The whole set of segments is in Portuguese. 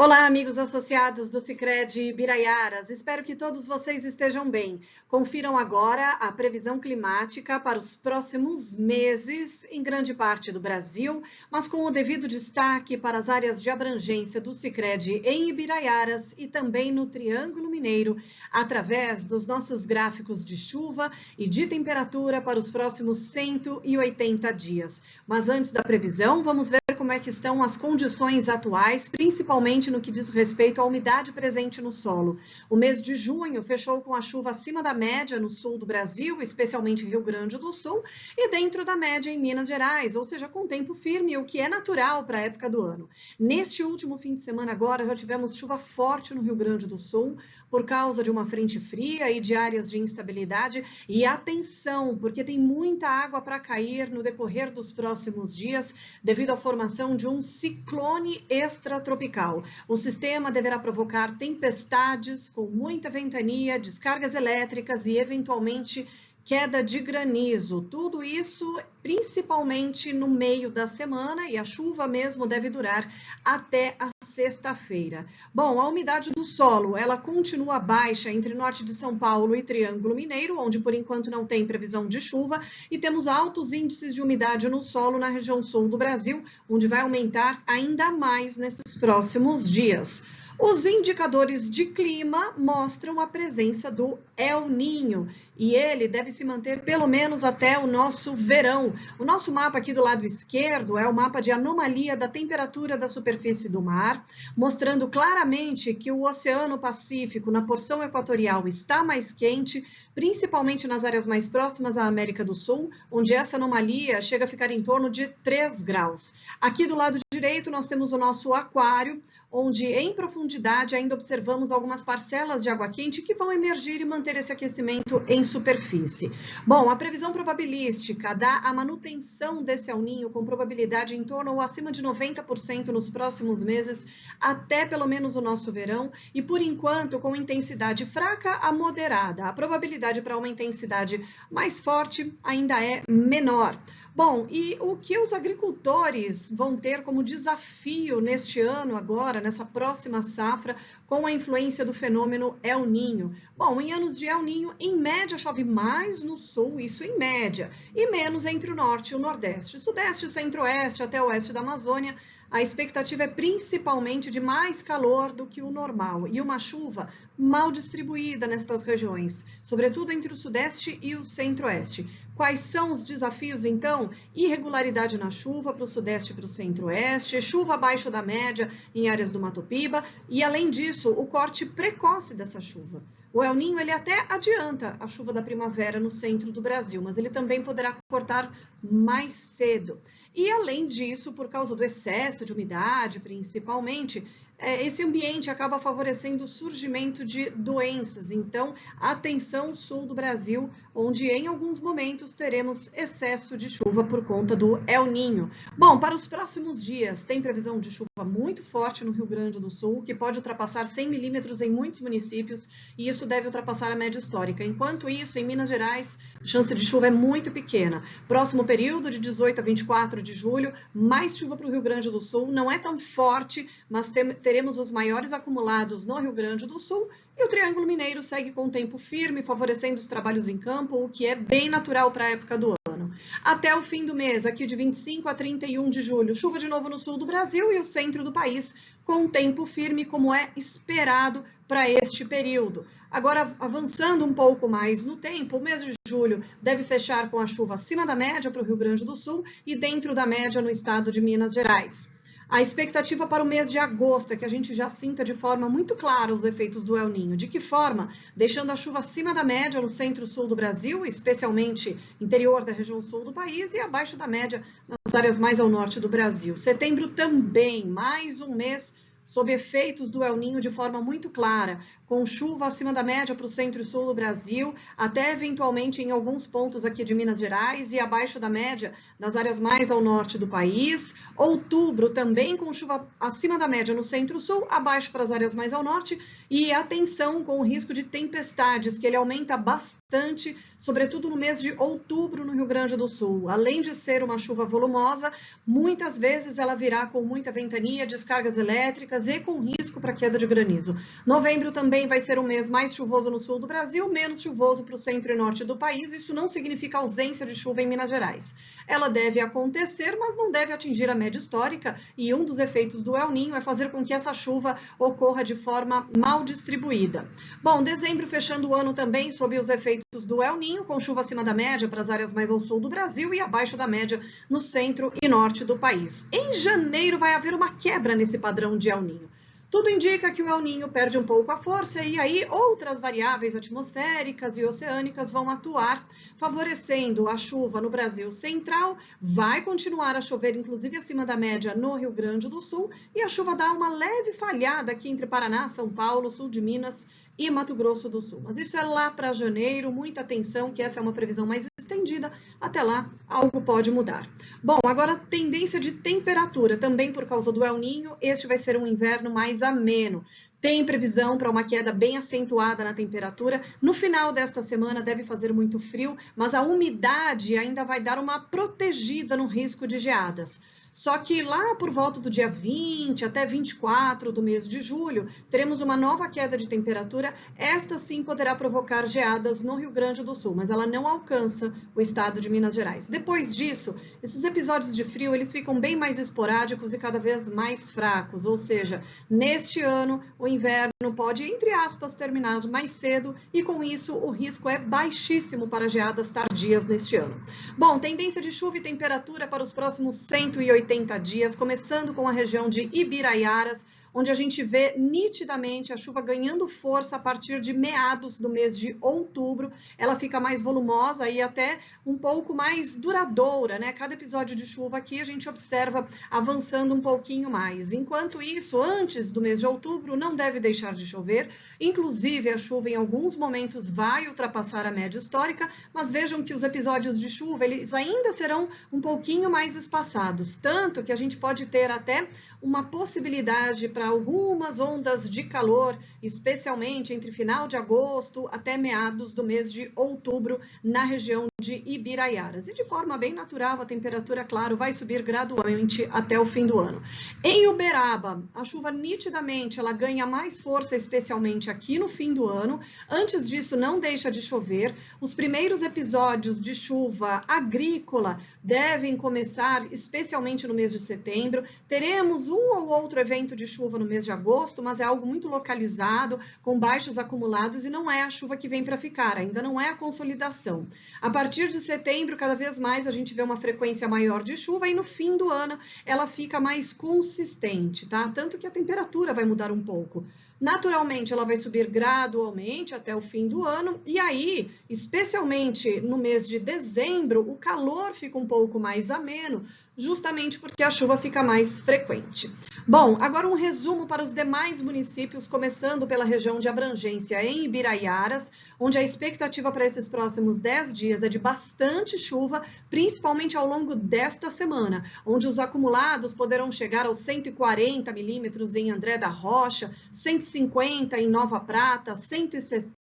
Olá, amigos associados do Sicredi Ibiraiaras. Espero que todos vocês estejam bem. Confiram agora a previsão climática para os próximos meses em grande parte do Brasil, mas com o devido destaque para as áreas de abrangência do Sicredi em Ibiraiaras e também no Triângulo Mineiro, através dos nossos gráficos de chuva e de temperatura para os próximos 180 dias. Mas antes da previsão, vamos ver como é que estão as condições atuais, principalmente no que diz respeito à umidade presente no solo. O mês de junho fechou com a chuva acima da média no sul do Brasil, especialmente Rio Grande do Sul, e dentro da média em Minas Gerais, ou seja, com tempo firme, o que é natural para a época do ano. Neste último fim de semana agora, já tivemos chuva forte no Rio Grande do Sul, por causa de uma frente fria e de áreas de instabilidade. E atenção, porque tem muita água para cair no decorrer dos próximos dias, devido à formação de um ciclone extratropical. O sistema deverá provocar tempestades com muita ventania, descargas elétricas e, eventualmente, queda de granizo. Tudo isso principalmente no meio da semana, e a chuva mesmo deve durar até a sexta-feira. Bom, a umidade do solo, ela continua baixa entre norte de São Paulo e Triângulo Mineiro, onde por enquanto não tem previsão de chuva, e temos altos índices de umidade no solo na região sul do Brasil, onde vai aumentar ainda mais nesses próximos dias. Os indicadores de clima mostram a presença do El Niño e ele deve se manter pelo menos até o nosso verão. O nosso mapa aqui do lado esquerdo é o mapa de anomalia da temperatura da superfície do mar, mostrando claramente que o Oceano Pacífico, na porção equatorial, está mais quente, principalmente nas áreas mais próximas à América do Sul, onde essa anomalia chega a ficar em torno de 3 graus. Aqui do lado direito nós temos o nosso aquário, onde em profundidade ainda observamos algumas parcelas de água quente que vão emergir e manter esse aquecimento em superfície. Bom, a previsão probabilística dá a manutenção desse El Niño com probabilidade em torno ou acima de 90% nos próximos meses, até pelo menos o nosso verão, e por enquanto com intensidade fraca a moderada. A probabilidade para uma intensidade mais forte ainda é menor. Bom, e o que os agricultores vão ter como desafio neste ano agora, nessa próxima safra, com a influência do fenômeno El Niño? Bom, em anos de El Niño, em média chove mais no sul, isso em média, e menos entre o norte e o nordeste. Sudeste, centro-oeste até o oeste da Amazônia, a expectativa é principalmente de mais calor do que o normal e uma chuva mal distribuída nestas regiões, sobretudo entre o sudeste e o centro-oeste. Quais são os desafios, então? Irregularidade na chuva para o sudeste e para o centro-oeste, chuva abaixo da média em áreas do Mato Piba e, além disso, o corte precoce dessa chuva. O El Niño, ele até adianta a chuva da primavera no centro do Brasil, mas ele também poderá cortar mais cedo. E, além disso, por causa do excesso de umidade, principalmente, esse ambiente acaba favorecendo o surgimento de doenças. Então, atenção sul do Brasil, onde em alguns momentos teremos excesso de chuva por conta do El Niño. Bom, para os próximos dias, tem previsão de chuva muito forte no Rio Grande do Sul, que pode ultrapassar 100 milímetros em muitos municípios, e isso deve ultrapassar a média histórica. Enquanto isso, em Minas Gerais, a chance de chuva é muito pequena. Próximo período, de 18 a 24 de julho, mais chuva para o Rio Grande do Sul, não é tão forte, mas teremos os maiores acumulados no Rio Grande do Sul e o Triângulo Mineiro segue com tempo firme, favorecendo os trabalhos em campo, o que é bem natural para a época do ano. Até o fim do mês, aqui de 25 a 31 de julho, chuva de novo no sul do Brasil e o centro do país, com tempo firme, como é esperado para este período. Agora, avançando um pouco mais no tempo, o mês de julho deve fechar com a chuva acima da média para o Rio Grande do Sul e dentro da média no estado de Minas Gerais. A expectativa para o mês de agosto é que a gente já sinta de forma muito clara os efeitos do El Niño. De que forma? Deixando a chuva acima da média no centro-sul do Brasil, especialmente interior da região sul do país, e abaixo da média nas áreas mais ao norte do Brasil. Setembro também, mais um mês sob efeitos do El Niño de forma muito clara, com chuva acima da média para o centro e sul do Brasil, até eventualmente em alguns pontos aqui de Minas Gerais e abaixo da média nas áreas mais ao norte do país. Outubro também com chuva acima da média no centro-sul, abaixo para as áreas mais ao norte, e atenção com o risco de tempestades, que ele aumenta bastante, sobretudo no mês de outubro no Rio Grande do Sul. Além de ser uma chuva volumosa, muitas vezes ela virá com muita ventania, descargas elétricas isoladas e com risco para queda de granizo. Novembro também vai ser um mês mais chuvoso no sul do Brasil, menos chuvoso para o centro e norte do país. Isso não significa ausência de chuva em Minas Gerais. Ela deve acontecer, mas não deve atingir a média histórica, e um dos efeitos do El Niño é fazer com que essa chuva ocorra de forma mal distribuída. Bom, dezembro fechando o ano também sob os efeitos do El Niño, com chuva acima da média para as áreas mais ao sul do Brasil e abaixo da média no centro e norte do país. Em janeiro vai haver uma quebra nesse padrão de El Niño. Tudo indica que o El Niño perde um pouco a força e aí outras variáveis atmosféricas e oceânicas vão atuar, favorecendo a chuva no Brasil central. Vai continuar a chover, inclusive acima da média no Rio Grande do Sul, e a chuva dá uma leve falhada aqui entre Paraná, São Paulo, sul de Minas e Mato Grosso do Sul. Mas isso é lá para janeiro, muita atenção que essa é uma previsão mais estendida. Até lá, algo pode mudar. Bom, agora tendência de temperatura, também por causa do El Niño, este vai ser um inverno mais ameno. Tem previsão para uma queda bem acentuada na temperatura. No final desta semana deve fazer muito frio, mas a umidade ainda vai dar uma protegida no risco de geadas. Só que lá por volta do dia 20 até 24 do mês de julho, teremos uma nova queda de temperatura. Esta sim poderá provocar geadas no Rio Grande do Sul, mas ela não alcança o estado de Minas Gerais. Depois disso, esses episódios de frio, eles ficam bem mais esporádicos e cada vez mais fracos, ou seja, neste ano o inverno pode, entre aspas, terminar mais cedo e com isso o risco é baixíssimo para geadas tardias neste ano. Bom, tendência de chuva e temperatura para os próximos 180 dias, começando com a região de Ibiraiaras, onde a gente vê nitidamente a chuva ganhando força a partir de meados do mês de outubro. Ela fica mais volumosa e até um pouco mais duradoura, né? Cada episódio de chuva aqui a gente observa avançando um pouquinho mais. Enquanto isso, antes do mês de outubro, não deve deixar de chover. Inclusive, a chuva em alguns momentos vai ultrapassar a média histórica, mas vejam que os episódios de chuva, eles ainda serão um pouquinho mais espaçados, tanto que a gente pode ter até uma possibilidade para algumas ondas de calor, especialmente entre final de agosto até meados do mês de outubro na região de Ibiraiaras. E de forma bem natural, a temperatura, claro, vai subir gradualmente até o fim do ano. Em Uberaba, a chuva nitidamente ela ganha mais força, especialmente aqui no fim do ano. Antes disso, não deixa de chover. Os primeiros episódios de chuva agrícola devem começar, especialmente no mês de setembro. Teremos um ou outro evento de chuva no mês de agosto, mas é algo muito localizado, com baixos acumulados e não é a chuva que vem para ficar, ainda não é a consolidação. A partir de setembro, cada vez mais a gente vê uma frequência maior de chuva e no fim do ano ela fica mais consistente, tá? Tanto que a temperatura vai mudar um pouco. Naturalmente, ela vai subir gradualmente até o fim do ano e aí, especialmente no mês de dezembro, o calor fica um pouco mais ameno, justamente porque a chuva fica mais frequente. Bom, agora um resumo para os demais municípios, começando pela região de abrangência em Ibiraiaras, onde a expectativa para esses próximos 10 dias é de bastante chuva, principalmente ao longo desta semana, onde os acumulados poderão chegar aos 140 milímetros em André da Rocha, 150 em Nova Prata, 160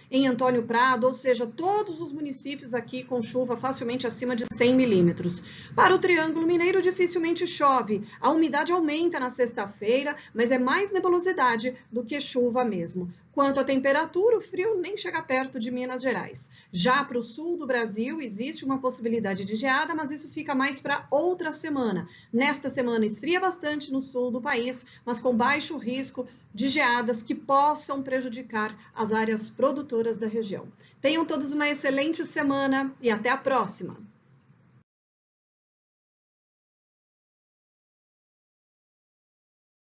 em Antônio Prado, ou seja, todos os municípios aqui com chuva facilmente acima de 100 milímetros. Para o Triângulo Mineiro, dificilmente chove. A umidade aumenta na sexta-feira, mas é mais nebulosidade do que chuva mesmo. Quanto à temperatura, o frio nem chega perto de Minas Gerais. Já para o sul do Brasil, existe uma possibilidade de geada, mas isso fica mais para outra semana. Nesta semana, esfria bastante no sul do país, mas com baixo risco de geadas que possam prejudicar as áreas produtoras da região. Tenham todos uma excelente semana e até a próxima!